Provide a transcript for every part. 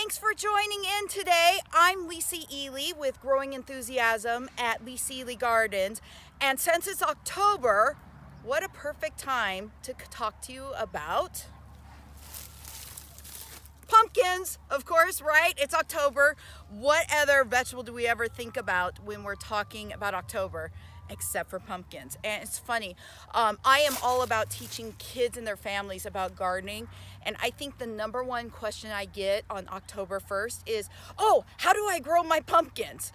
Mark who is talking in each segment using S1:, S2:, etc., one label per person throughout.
S1: Thanks for joining in today. I'm Lisa Ely with Growing Enthusiasm at Lisa Ely Gardens. And since it's October, what a perfect time to talk to you about pumpkins, of course, right? It's October. What other vegetable do we ever think about when we're talking about October? Except for pumpkins. And it's funny, I am all about teaching kids and their families about gardening, and I think the number one question I get on October 1st is, oh, how do I grow my pumpkins?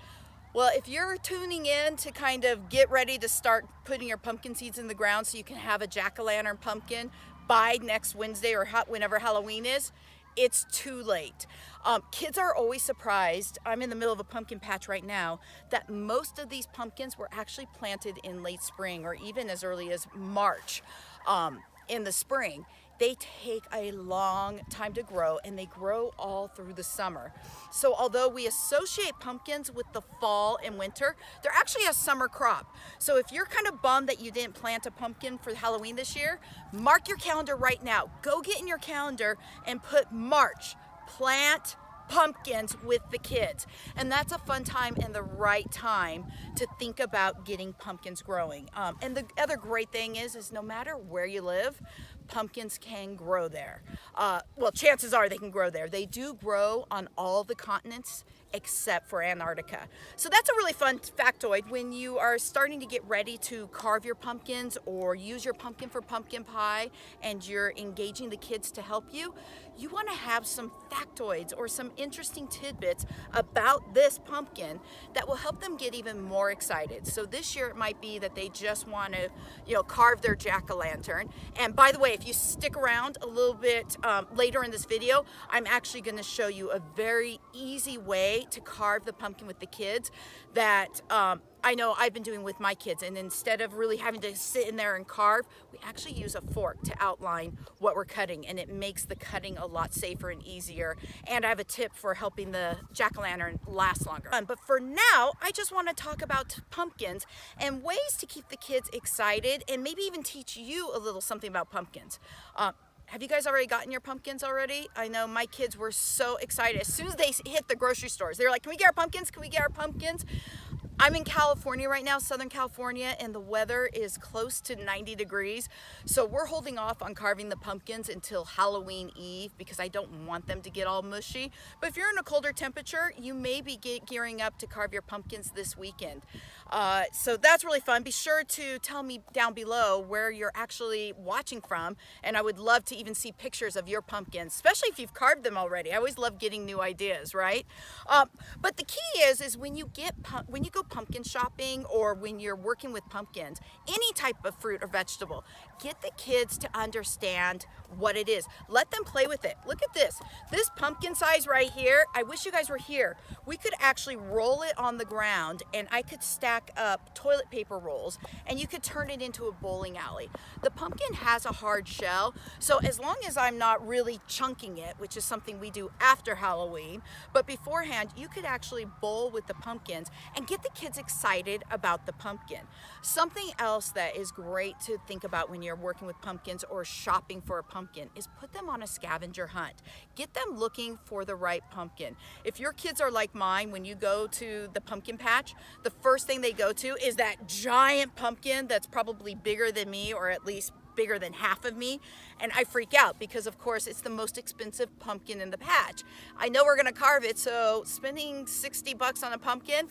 S1: Well, if you're tuning in to kind of get ready to start putting your pumpkin seeds in the ground so you can have a jack-o'-lantern pumpkin by next Wednesday or whenever Halloween is, it's too late. Kids are always surprised. I'm in the middle of a pumpkin patch right now that most of these pumpkins were actually planted in late spring or even as early as March in the spring. They take a long time to grow, and they grow all through the summer. So although we associate pumpkins with the fall and winter, they're actually a summer crop. So if you're kind of bummed that you didn't plant a pumpkin for Halloween this year, mark your calendar right now. Go get in your calendar and put March, plant pumpkins with the kids. And that's a fun time and the right time to think about getting pumpkins growing. And the other great thing is no matter where you live, pumpkins can grow there. Well, chances are they can grow there. They do grow on all the continents except for Antarctica. So that's a really fun factoid. When you are starting to get ready to carve your pumpkins or use your pumpkin for pumpkin pie and you're engaging the kids to help you, you want to have some factoids or some interesting tidbits about this pumpkin that will help them get even more excited. So this year it might be that they just want to, carve their jack-o'-lantern. And by the way, if you stick around a little bit later in this video, I'm actually going to show you a very easy way to carve the pumpkin with the kids that I know I've been doing with my kids. And instead of really having to sit in there and carve, we actually use a fork to outline what we're cutting, and it makes the cutting a lot safer and easier. And I have a tip for helping the jack-o'-lantern last longer. But for now, I just want to talk about pumpkins and ways to keep the kids excited and maybe even teach you a little something about pumpkins. Have you guys already gotten your pumpkins already? I know my kids were so excited. As soon as they hit the grocery stores, they were like, can we get our pumpkins? Can we get our pumpkins? I'm in California right now, Southern California, and the weather is close to 90 degrees. So we're holding off on carving the pumpkins until Halloween Eve because I don't want them to get all mushy. But if you're in a colder temperature, you may be gearing up to carve your pumpkins this weekend. So that's really fun. Be sure to tell me down below where you're actually watching from, and I would love to even see pictures of your pumpkins, especially if you've carved them already. I always love getting new ideas, right? But the key is when you go pumpkin shopping or when you're working with pumpkins, any type of fruit or vegetable, get the kids to understand what it is. Let them play with it. Look at this. This pumpkin size right here, I wish you guys were here. We could actually roll it on the ground and I could stack up toilet paper rolls and you could turn it into a bowling alley. The pumpkin has a hard shell, so as long as I'm not really chunking it, which is something we do after Halloween, but beforehand, you could actually bowl with the pumpkins and get the kids excited about the pumpkin. Something else that is great to think about when you're working with pumpkins or shopping for a pumpkin is put them on a scavenger hunt. Get them looking for the right pumpkin. If your kids are like mine, when you go to the pumpkin patch, the first thing they go to is that giant pumpkin that's probably bigger than me, or at least bigger than half of me, and I freak out because of course it's the most expensive pumpkin in the patch. I know we're gonna carve it, so spending 60 bucks on a pumpkin,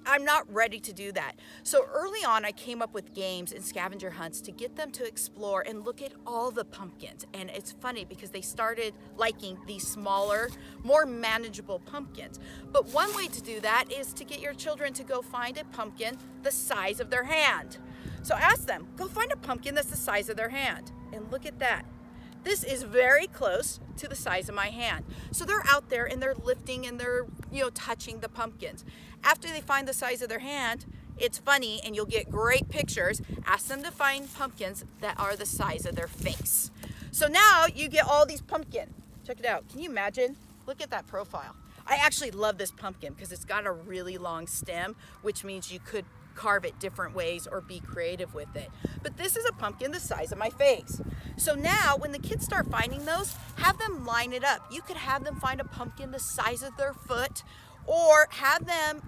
S1: I'm not ready to do that. So early on, I came up with games and scavenger hunts to get them to explore and look at all the pumpkins. And it's funny because they started liking these smaller, more manageable pumpkins. But one way to do that is to get your children to go find a pumpkin the size of their hand. So ask them, go find a pumpkin that's the size of their hand. And look at that. This is very close to the size of my hand. So they're out there and they're lifting and they're, touching the pumpkins. After they find the size of their hand, it's funny and you'll get great pictures. Ask them to find pumpkins that are the size of their face. So now you get all these pumpkins. Check it out. Can you imagine? Look at that profile. I actually love this pumpkin because it's got a really long stem, which means you could carve it different ways or be creative with it. But this is a pumpkin the size of my face. So now when the kids start finding those, have them line it up. You could have them find a pumpkin the size of their foot, or have them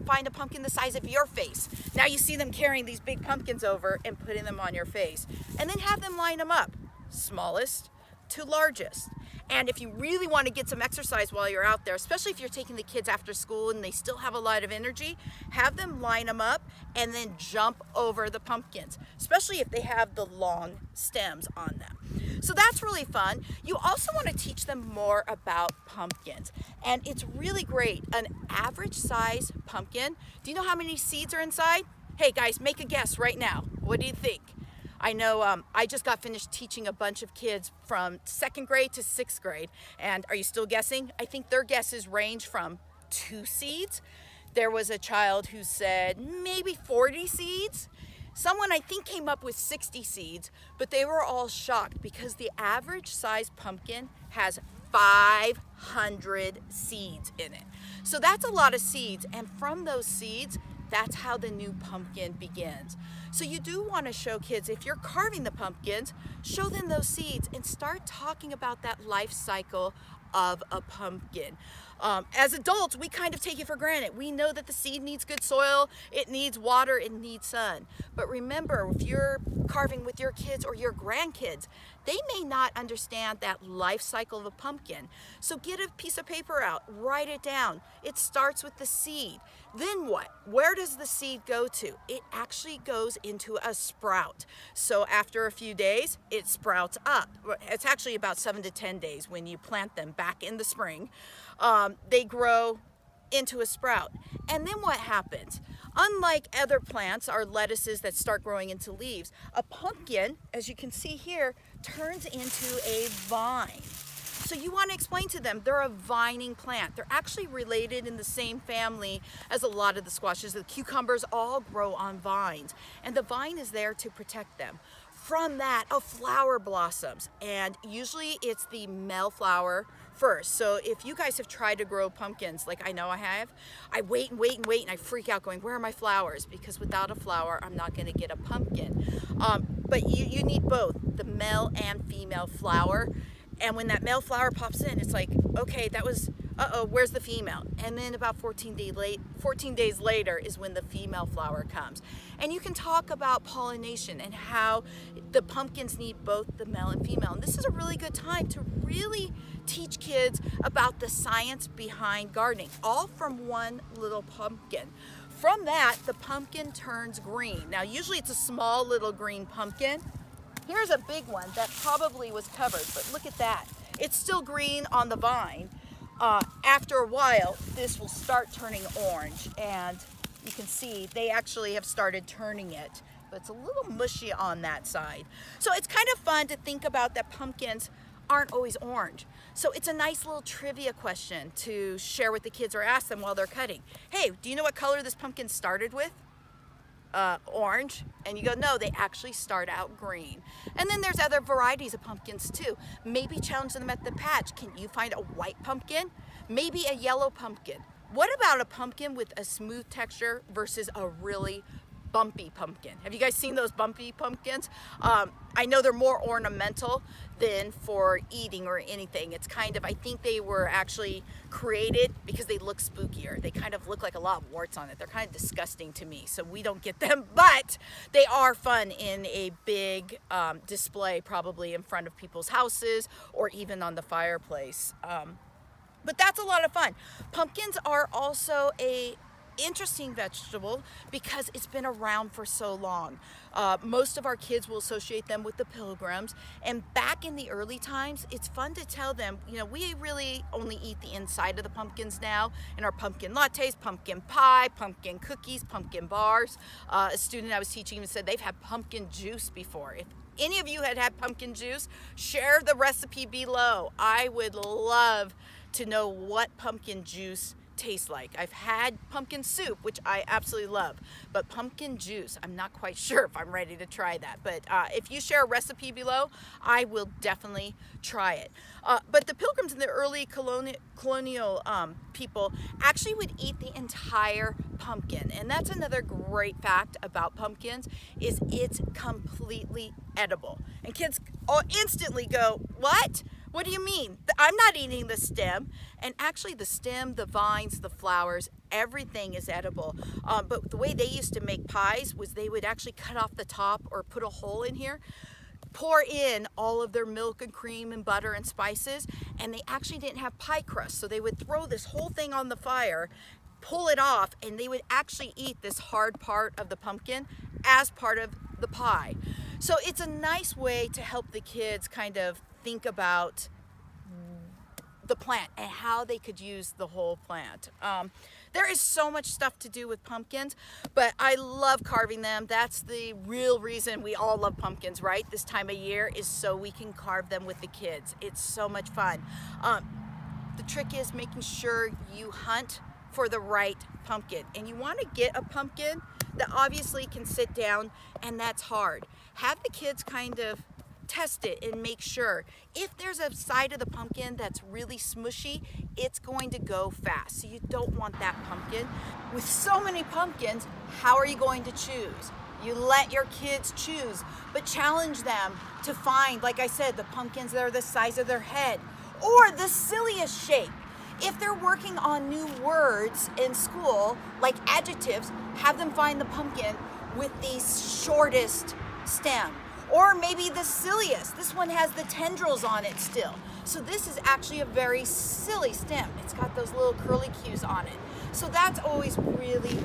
S1: find a pumpkin the size of your face. Now you see them carrying these big pumpkins over and putting them on your face. And then have them line them up, smallest to largest. And if you really want to get some exercise while you're out there, especially if you're taking the kids after school and they still have a lot of energy, have them line them up and then jump over the pumpkins, especially if they have the long stems on them. So that's really fun. You also want to teach them more about pumpkins. And it's really great. An average size pumpkin, do you know how many seeds are inside? Hey guys, make a guess right now. What do you think? I know I just got finished teaching a bunch of kids from 2nd grade to 6th grade. And are you still guessing? I think their guesses range from 2 seeds. There was a child who said maybe 40 seeds. Someone I think came up with 60 seeds, but they were all shocked because the average size pumpkin has 500 seeds in it. So that's a lot of seeds, and from those seeds, that's how the new pumpkin begins. So you do want to show kids, if you're carving the pumpkins, show them those seeds and start talking about that life cycle of a pumpkin. As adults, we kind of take it for granted. We know that the seed needs good soil, it needs water, it needs sun. But remember, if you're carving with your kids or your grandkids, they may not understand that life cycle of a pumpkin. So get a piece of paper out, write it down. It starts with the seed. Then what? Where does the seed go to? It actually goes into a sprout. So after a few days, it sprouts up. It's actually about 7 to 10 days when you plant them back in the spring. They grow into a sprout. And then what happens? Unlike other plants, our lettuces that start growing into leaves, a pumpkin, as you can see here, turns into a vine. So you want to explain to them they're a vining plant. They're actually related in the same family as a lot of the squashes. The cucumbers all grow on vines, and the vine is there to protect them. From that, a flower blossoms, and usually it's the male flower first. So if you guys have tried to grow pumpkins, like I know I have, I wait and wait and wait, and I freak out going, where are my flowers? Because without a flower, I'm not going to get a pumpkin. But you need both, the male and female flower. And when that male flower pops in, it's like, okay, that was, where's the female? And then about 14 days later is when the female flower comes. And you can talk about pollination and how the pumpkins need both the male and female. And this is a really good time to really teach kids about the science behind gardening, all from one little pumpkin. From that, the pumpkin turns green. Now, usually it's a small little green pumpkin. Here's a big one that probably was covered, but look at that. It's still green on the vine. After a while, this will start turning orange, and you can see they actually have started turning it, but it's a little mushy on that side. So it's kind of fun to think about that pumpkins aren't always orange. So it's a nice little trivia question to share with the kids or ask them while they're cutting. Hey, do you know what color this pumpkin started with? Orange, and you go, no, they actually start out green. And then there's other varieties of pumpkins too. Maybe challenge them at the patch. Can you find a white pumpkin? Maybe a yellow pumpkin. What about a pumpkin with a smooth texture versus a really bumpy pumpkin? Have you guys seen those bumpy pumpkins? I know they're more ornamental than for eating or anything. It's kind of, I think they were actually created because they look spookier. They kind of look like a lot of warts on it. They're kind of disgusting to me, so we don't get them, but they are fun in a big display, probably in front of people's houses or even on the fireplace. But that's a lot of fun. Pumpkins are also a interesting vegetable because it's been around for so long. Most of our kids will associate them with the Pilgrims, and back in the early times, it's fun to tell them, you know, we really only eat the inside of the pumpkins now in our pumpkin lattes, pumpkin pie, pumpkin cookies, pumpkin bars. A student I was teaching even said they've had pumpkin juice before. If any of you had pumpkin juice, share the recipe below. I would love to know what pumpkin juice taste like. I've had pumpkin soup, which I absolutely love, but pumpkin juice, I'm not quite sure if I'm ready to try that. But if you share a recipe below, I will definitely try it. But the Pilgrims and the early colonial people actually would eat the entire pumpkin. And that's another great fact about pumpkins, is it's completely edible. And kids all instantly go, what? What do you mean? I'm not eating the stem. And actually the stem, the vines, the flowers, everything is edible. But the way they used to make pies was they would actually cut off the top or put a hole in here, pour in all of their milk and cream and butter and spices, and they actually didn't have pie crust. So they would throw this whole thing on the fire, pull it off, and they would actually eat this hard part of the pumpkin as part of the pie. So it's a nice way to help the kids kind of think about the plant and how they could use the whole plant. There is so much stuff to do with pumpkins, but I love carving them. That's the real reason we all love pumpkins, right? This time of year is so we can carve them with the kids. It's so much fun. The trick is making sure you hunt for the right pumpkin, and you want to get a pumpkin that obviously can sit down, and that's hard. Have the kids kind of test it and make sure. If there's a side of the pumpkin that's really smushy, it's going to go fast. So you don't want that pumpkin. With so many pumpkins, how are you going to choose? You let your kids choose, but challenge them to find, like I said, the pumpkins that are the size of their head or the silliest shape. If they're working on new words in school, like adjectives, have them find the pumpkin with the shortest stem. Or maybe the silliest. This one has the tendrils on it still. So this is actually a very silly stem. It's got those little curly cues on it. So that's always really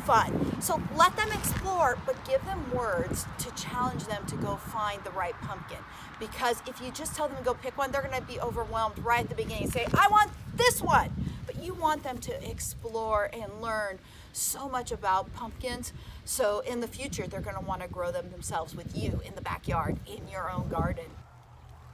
S1: fun. So let them explore, but give them words to challenge them to go find the right pumpkin. Because if you just tell them to go pick one, they're gonna be overwhelmed right at the beginning and say, I want this one. But you want them to explore and learn so much about pumpkins. So in the future, they're gonna wanna grow them themselves with you in the backyard, in your own garden.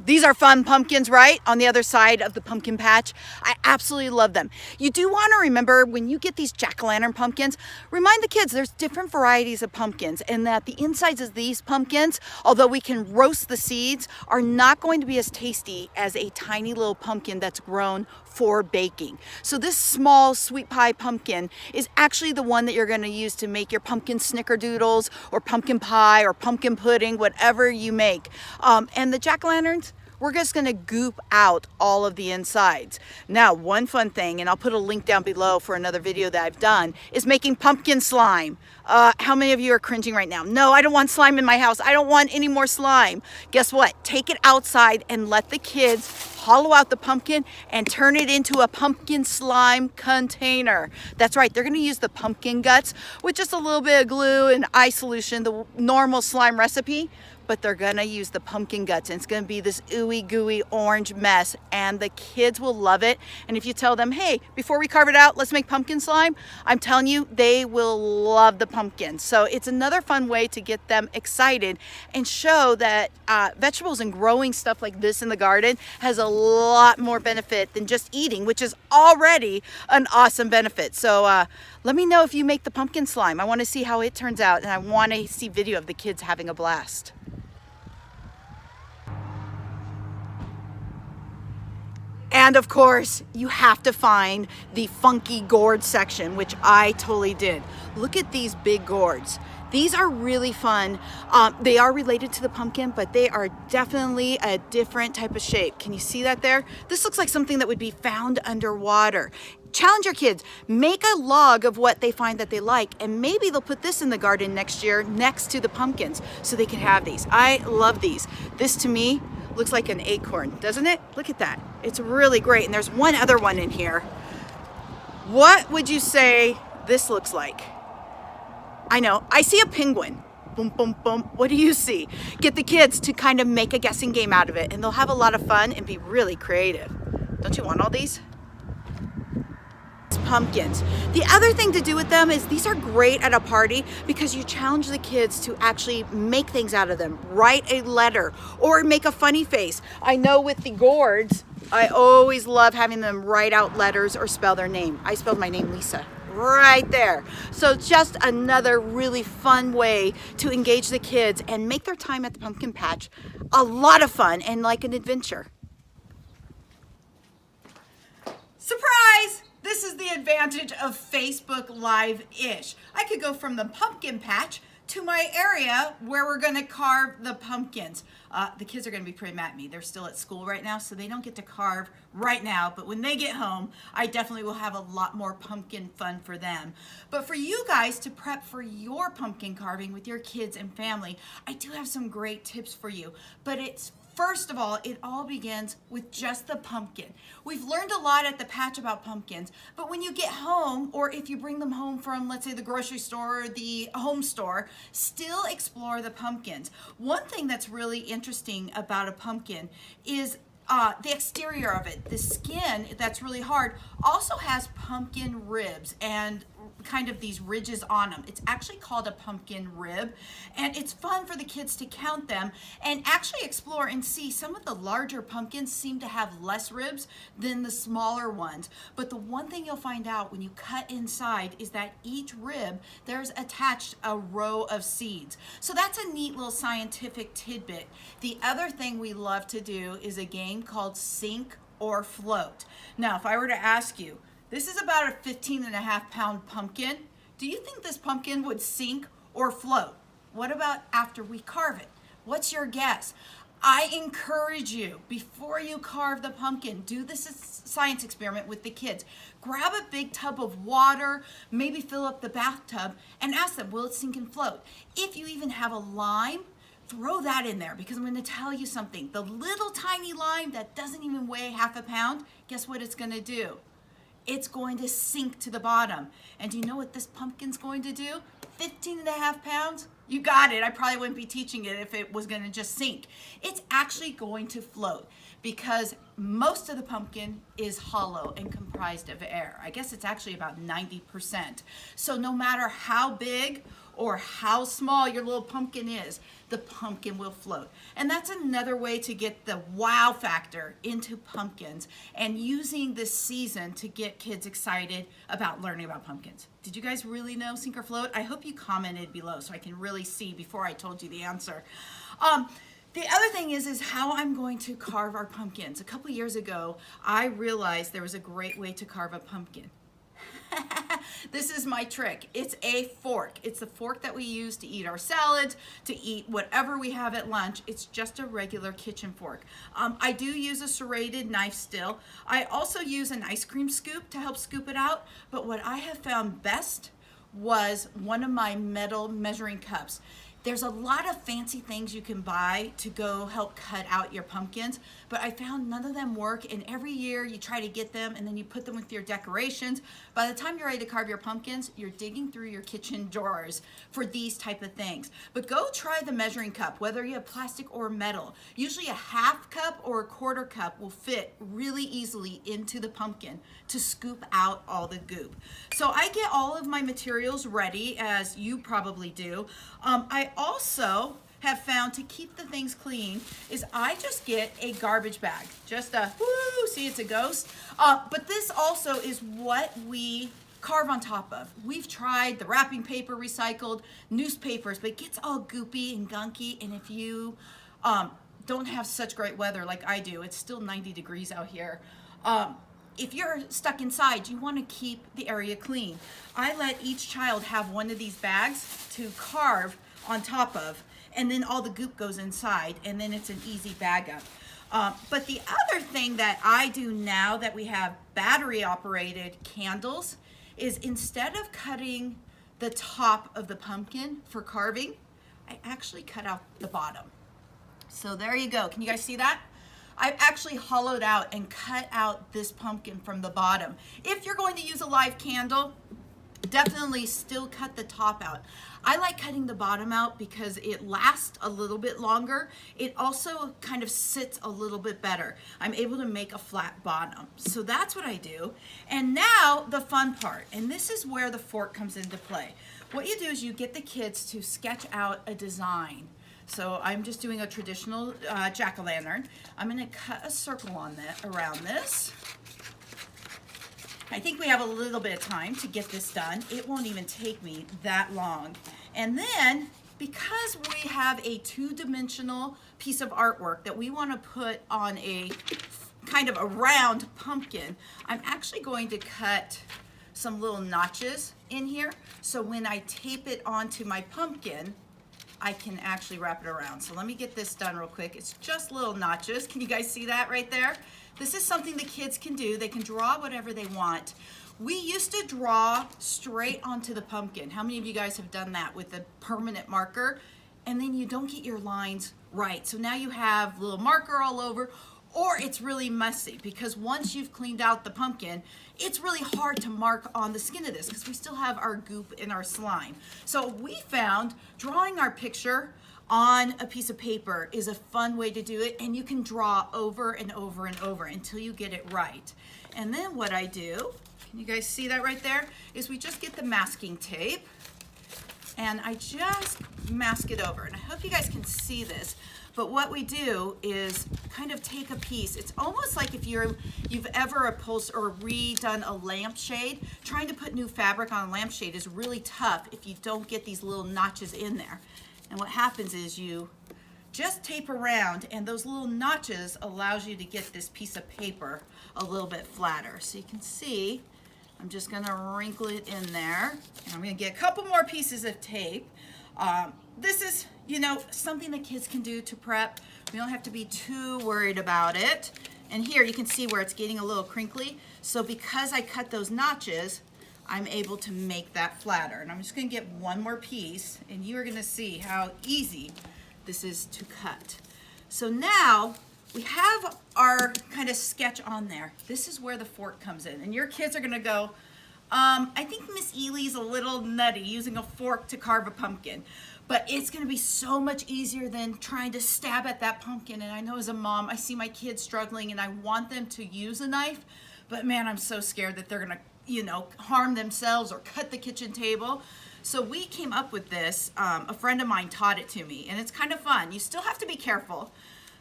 S1: These are fun pumpkins, right? On the other side of the pumpkin patch. I absolutely love them. You do want to remember when you get these jack-o'-lantern pumpkins, remind the kids there's different varieties of pumpkins, and that the insides of these pumpkins, although we can roast the seeds, are not going to be as tasty as a tiny little pumpkin that's grown for baking. So this small sweet pie pumpkin is actually the one that you're going to use to make your pumpkin snickerdoodles or pumpkin pie or pumpkin pudding, whatever you make. And the jack-o'-lanterns, we're just gonna goop out all of the insides. Now, one fun thing, and I'll put a link down below for another video that I've done, is making pumpkin slime. How many of you are cringing right now? No, I don't want slime in my house. I don't want any more slime. Guess what? Take it outside and let the kids hollow out the pumpkin and turn it into a pumpkin slime container. That's right, they're gonna use the pumpkin guts with just a little bit of glue and eye solution, the normal slime recipe, but they're gonna use the pumpkin guts, and it's gonna be this ooey gooey orange mess, and the kids will love it. And if you tell them, hey, before we carve it out, let's make pumpkin slime, I'm telling you, they will love the pumpkin. So it's another fun way to get them excited and show that vegetables and growing stuff like this in the garden has a lot more benefit than just eating, which is already an awesome benefit. So let me know if you make the pumpkin slime. I wanna see how it turns out, and I wanna see video of the kids having a blast. And of course, you have to find the funky gourd section, which I totally did. Look at these big gourds. These are really fun. They are related to the pumpkin, but they are definitely a different type of shape. Can you see that there? This looks like something that would be found underwater. Challenge your kids, make a log of what they find that they like, and maybe they'll put this in the garden next year next to the pumpkins so they can have these. I love these. This to me looks like an acorn, doesn't it? Look at that. It's really great. And there's one other one in here. What would you say this looks like? I know, I see a penguin. Boom, boom, boom. What do you see? Get the kids to kind of make a guessing game out of it, and they'll have a lot of fun and be really creative. Don't you want all these? Pumpkins. The other thing to do with them is these are great at a party because you challenge the kids to actually make things out of them. Write a letter or make a funny face. I know with the gourds, I always love having them write out letters or spell their name. I spelled my name Lisa right there. So just another really fun way to engage the kids and make their time at the pumpkin patch a lot of fun and like an adventure. Surprise! This is the advantage of Facebook Live-ish. I could go from the pumpkin patch to my area where we're gonna carve the pumpkins. The kids are gonna be pretty mad at me. They're still at school right now, so they don't get to carve right now, but when they get home, I definitely will have a lot more pumpkin fun for them. But for you guys to prep for your pumpkin carving with your kids and family, I do have some great tips for you, but first of all, it all begins with just the pumpkin. We've learned a lot at the patch about pumpkins, but when you get home, or if you bring them home from, let's say, the grocery store or the home store, still explore the pumpkins. One thing that's really interesting about a pumpkin is the exterior of it. The skin, that's really hard, also has pumpkin ribs and kind of these ridges on them. It's actually called a pumpkin rib, and it's fun for the kids to count them and actually explore and see. Some of the larger pumpkins seem to have less ribs than the smaller ones, but the one thing you'll find out when you cut inside is that each rib, there's attached a row of seeds. So that's a neat little scientific tidbit. The other thing we love to do is a game called Sink or Float. Now, if I were to ask you, this is about a 15.5-pound pumpkin. Do you think this pumpkin would sink or float? What about after we carve it? What's your guess? I encourage you, before you carve the pumpkin, do this science experiment with the kids. Grab a big tub of water, maybe fill up the bathtub, and ask them, will it sink and float? If you even have a lime, throw that in there, because I'm going to tell you something. The little tiny lime that doesn't even weigh half a pound, guess what it's going to do? It's going to sink to the bottom. And do you know what this pumpkin's going to do? 15.5 pounds? You got it. I probably wouldn't be teaching it if it was going to just sink. It's actually going to float because most of the pumpkin is hollow and comprised of air. I guess it's actually about 90%. So no matter how big or how small your little pumpkin is, the pumpkin will float. And that's another way to get the wow factor into pumpkins and using this season to get kids excited about learning about pumpkins. Did you guys really know Sink or Float? I hope you commented below so I can really see before I told you the answer. The other thing is how I'm going to carve our pumpkins. A couple years ago, I realized there was a great way to carve a pumpkin. This is my trick. It's a fork. It's the fork that we use to eat our salads, to eat whatever we have at lunch. It's just a regular kitchen fork. I do use a serrated knife still. I also use an ice cream scoop to help scoop it out, but what I have found best was one of my metal measuring cups. There's a lot of fancy things you can buy to go help cut out your pumpkins, but I found none of them work, and every year you try to get them and then you put them with your decorations. By the time you're ready to carve your pumpkins, you're digging through your kitchen drawers for these type of things. But go try the measuring cup, whether you have plastic or metal. Usually a half cup or a quarter cup will fit really easily into the pumpkin to scoop out all the goop. So I get all of my materials ready, as you probably do. I also have found to keep the things clean is I just get a garbage bag. Just a, whoo, see it's a ghost. But this also is what we carve on top of. We've tried the wrapping paper recycled, newspapers, but it gets all goopy and gunky, and if you don't have such great weather like I do, it's still 90 degrees out here. If you're stuck inside, you want to keep the area clean. I let each child have one of these bags to carve on top of, and then all the goop goes inside, and then it's an easy bag up. But the other thing that I do now that we have battery operated candles is instead of cutting the top of the pumpkin for carving, I actually cut out the bottom. So there you go. Can you guys see that? I've actually hollowed out and cut out this pumpkin from the bottom. If you're going to use a live candle, definitely still cut the top out. I like cutting the bottom out because it lasts a little bit longer. It also kind of sits a little bit better. I'm able to make a flat bottom. So that's what I do. And now the fun part, and this is where the fork comes into play. What you do is you get the kids to sketch out a design. So I'm just doing a traditional jack-o'-lantern. I'm gonna cut a circle on that around this. I think we have a little bit of time to get this done. It won't even take me that long. And then, because we have a two-dimensional piece of artwork that we want to put on a kind of a round pumpkin, I'm actually going to cut some little notches in here. So when I tape it onto my pumpkin, I can actually wrap it around. So let me get this done real quick. It's just little notches. Can you guys see that right there? This is something the kids can do. They can draw whatever they want. We used to draw straight onto the pumpkin. How many of you guys have done that with a permanent marker? And then you don't get your lines right. So now you have little marker all over, or it's really messy because once you've cleaned out the pumpkin, it's really hard to mark on the skin of this because we still have our goop and our slime. So we found drawing our picture on a piece of paper is a fun way to do it, and you can draw over and over and over until you get it right. And then what I do, can you guys see that right there, is we just get the masking tape and I just mask it over. And I hope you guys can see this. But what we do is kind of take a piece. It's almost like if you've ever upholstered or redone a lampshade. Trying to put new fabric on a lampshade is really tough if you don't get these little notches in there. And what happens is you just tape around, and those little notches allows you to get this piece of paper a little bit flatter. So you can see, I'm just gonna wrinkle it in there, and I'm gonna get a couple more pieces of tape. This is, you know, something that kids can do to prep. We don't have to be too worried about it. And here you can see where it's getting a little crinkly. So because I cut those notches, I'm able to make that flatter. And I'm just gonna get one more piece, and you are gonna see how easy this is to cut. So now we have our kind of sketch on there. This is where the fork comes in. And your kids are gonna go, I think Miss Ely's a little nutty using a fork to carve a pumpkin. But it's gonna be so much easier than trying to stab at that pumpkin. And I know as a mom, I see my kids struggling and I want them to use a knife, but man, I'm so scared that they're gonna, you know, harm themselves or cut the kitchen table. So we came up with this, a friend of mine taught it to me, and it's kind of fun. You still have to be careful,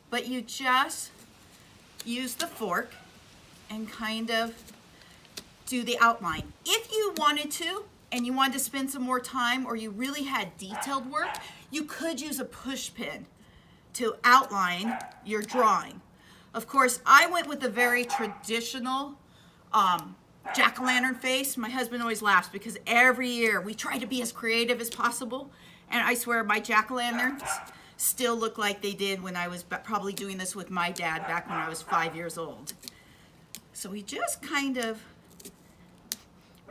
S1: but you just use the fork and kind of do the outline. If you wanted to, and you wanted to spend some more time, or you really had detailed work, you could use a push pin to outline your drawing. Of course, I went with a very traditional jack-o'-lantern face. My husband always laughs because every year we try to be as creative as possible, and I swear my jack-o'-lanterns still look like they did when I was probably doing this with my dad back when I was 5 years old. So we just kind of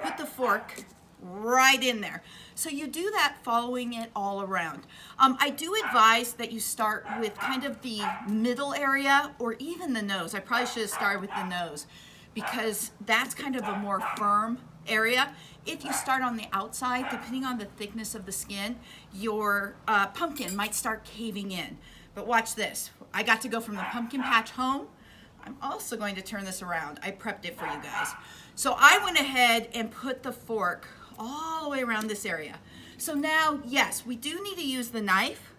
S1: put the fork right in there. So you do that following it all around. I do advise that you start with kind of the middle area or even the nose. I probably should have started with the nose because that's kind of a more firm area. If you start on the outside, depending on the thickness of the skin, your pumpkin might start caving in. But watch this. I got to go from the pumpkin patch home. I'm also going to turn this around. I prepped it for you guys. So I went ahead and put the fork all the way around this area. So now, yes, we do need to use the knife,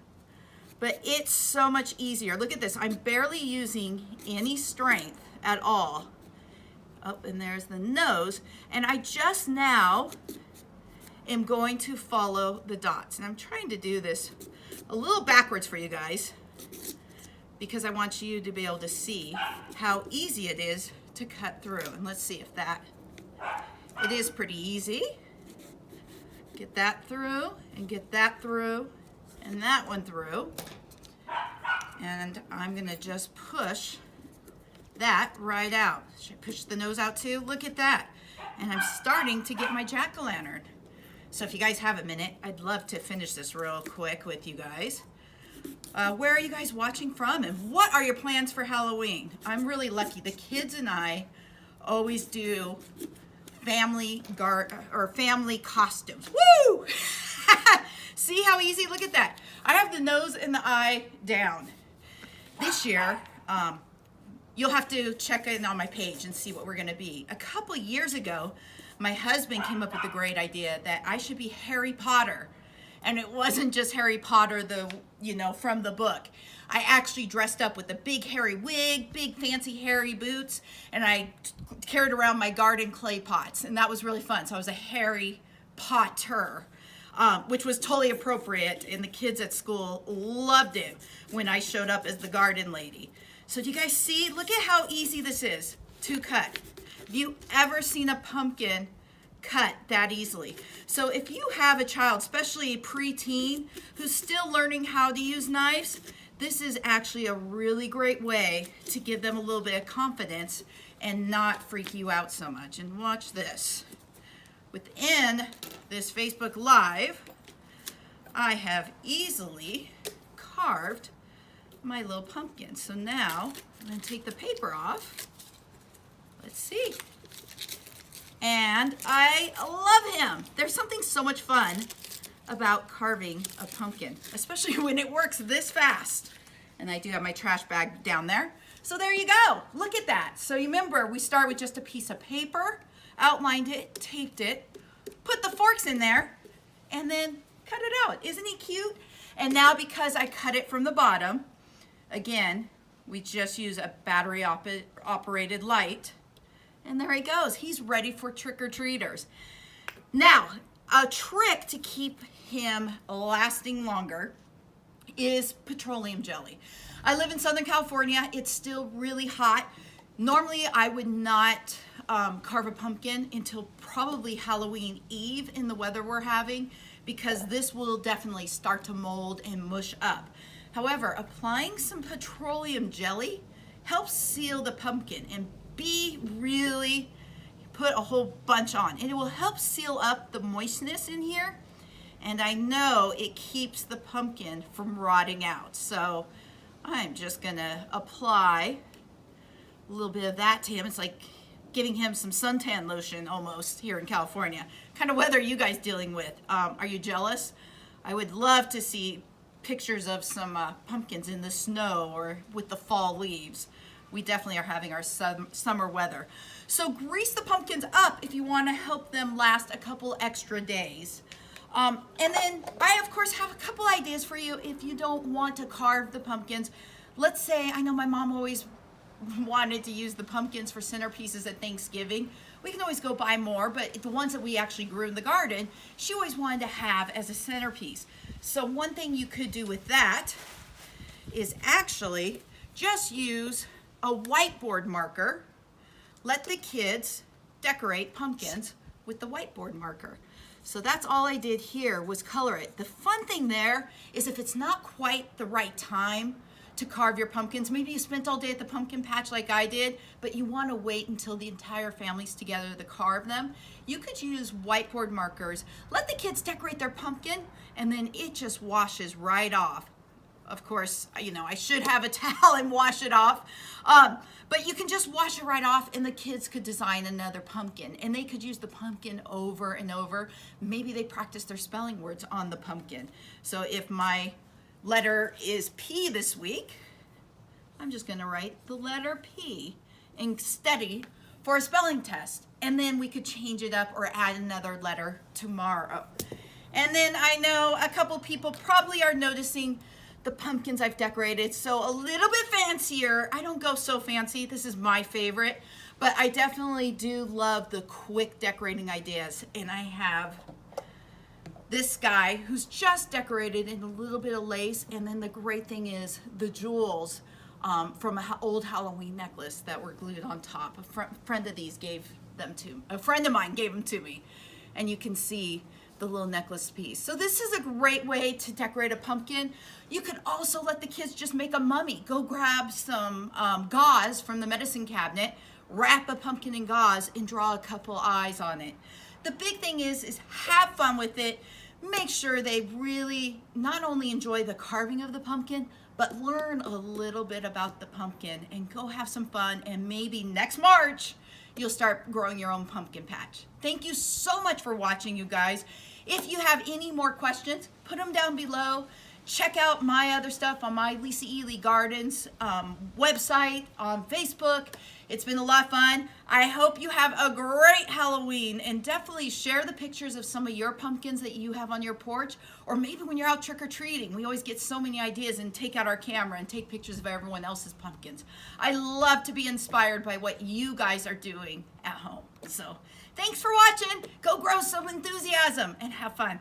S1: but it's so much easier. Look at this. I'm barely using any strength at all. Oh, and there's the nose. And I just now am going to follow the dots. And I'm trying to do this a little backwards for you guys because I want you to be able to see how easy it is to cut through. And let's see if that, it is pretty easy. Get that through, and get that through, and that one through. And I'm gonna just push that right out. Should I push the nose out too? Look at that. And I'm starting to get my jack-o'-lantern. So if you guys have a minute, I'd love to finish this real quick with you guys. Where are you guys watching from, and what are your plans for Halloween? I'm really lucky. The kids and I always do family costumes. Woo! See how easy? Look at that. I have the nose and the eye down. This year, you'll have to check in on my page and see what we're gonna be. A couple years ago, my husband came up with the great idea that I should be Harry Potter. And it wasn't just Harry Potter, from the book. I actually dressed up with a big hairy wig, big fancy hairy boots, and I carried around my garden clay pots, and that was really fun. So I was a Harry Potter, which was totally appropriate, and the kids at school loved it when I showed up as the garden lady. So do you guys see? Look at how easy this is to cut. Have you ever seen a pumpkin cut that easily? So if you have a child, especially a preteen, who's still learning how to use knives, this is actually a really great way to give them a little bit of confidence and not freak you out so much. And watch this. Within this Facebook Live, I have easily carved my little pumpkin. So now I'm going to take the paper off. Let's see. And I love him. There's something so much fun about carving a pumpkin, especially when it works this fast. And I do have my trash bag down there. So there you go. Look at that. So you remember, we start with just a piece of paper, outlined it, taped it, put the forks in there, and then cut it out. Isn't he cute? And now because I cut it from the bottom, again, we just use a battery operated light. And there he goes. He's ready for trick-or-treaters. Now, a trick to keep him lasting longer is petroleum jelly. I live in Southern California. It's still really hot. Normally, I would not carve a pumpkin until probably Halloween Eve in the weather we're having, because this will definitely start to mold and mush up. However, applying some petroleum jelly helps seal the pumpkin, and put a whole bunch on, and it will help seal up the moistness in here, and I know it keeps the pumpkin from rotting out. So I'm just gonna apply a little bit of that to him. It's like giving him some suntan lotion almost here in California. Kind of weather are you guys dealing with? Are you jealous? I would love to see pictures of some pumpkins in the snow or with the fall leaves. We definitely are having our summer weather. So grease the pumpkins up if you want to help them last a couple extra days. And then I, of course, have a couple ideas for you if you don't want to carve the pumpkins. Let's say, I know my mom always wanted to use the pumpkins for centerpieces at Thanksgiving. We can always go buy more, but the ones that we actually grew in the garden, she always wanted to have as a centerpiece. So one thing you could do with that is actually just use a whiteboard marker. Let the kids decorate pumpkins with the whiteboard marker. So that's all I did here was color it. The fun thing there is if it's not quite the right time to carve your pumpkins, maybe you spent all day at the pumpkin patch like I did, but you want to wait until the entire family's together to carve them, you could use whiteboard markers. Let the kids decorate their pumpkin, and then it just washes right off. Of course, I should have a towel and wash it off. But you can just wash it right off, and the kids could design another pumpkin, and they could use the pumpkin over and over. Maybe they practice their spelling words on the pumpkin. So if my letter is P this week, I'm just going to write the letter P and study for a spelling test. And then we could change it up or add another letter tomorrow. And then I know a couple people probably are noticing the pumpkins I've decorated, so a little bit fancier. I don't go so fancy. This is my favorite, but I definitely do love the quick decorating ideas. And I have this guy who's just decorated in a little bit of lace, and then the great thing is the jewels from an old Halloween necklace that were glued on top. A friend of mine gave them to me, and you can see the little necklace piece. So this is a great way to decorate a pumpkin. You could also let the kids just make a mummy. Go grab some gauze from the medicine cabinet, wrap a pumpkin in gauze, and draw a couple eyes on it. The big thing is have fun with it. Make sure they really not only enjoy the carving of the pumpkin, but learn a little bit about the pumpkin and go have some fun, and maybe next March you'll start growing your own pumpkin patch. Thank you so much for watching, you guys. If you have any more questions, put them down below. check out my other stuff on my Lisa Ely Gardens website, on Facebook. It's been a lot of fun. I hope you have a great Halloween, and definitely share the pictures of some of your pumpkins that you have on your porch, or maybe when you're out trick-or-treating. We always get so many ideas and take out our camera and take pictures of everyone else's pumpkins. I love to be inspired by what you guys are doing at home. So thanks for watching. Go grow some enthusiasm and have fun.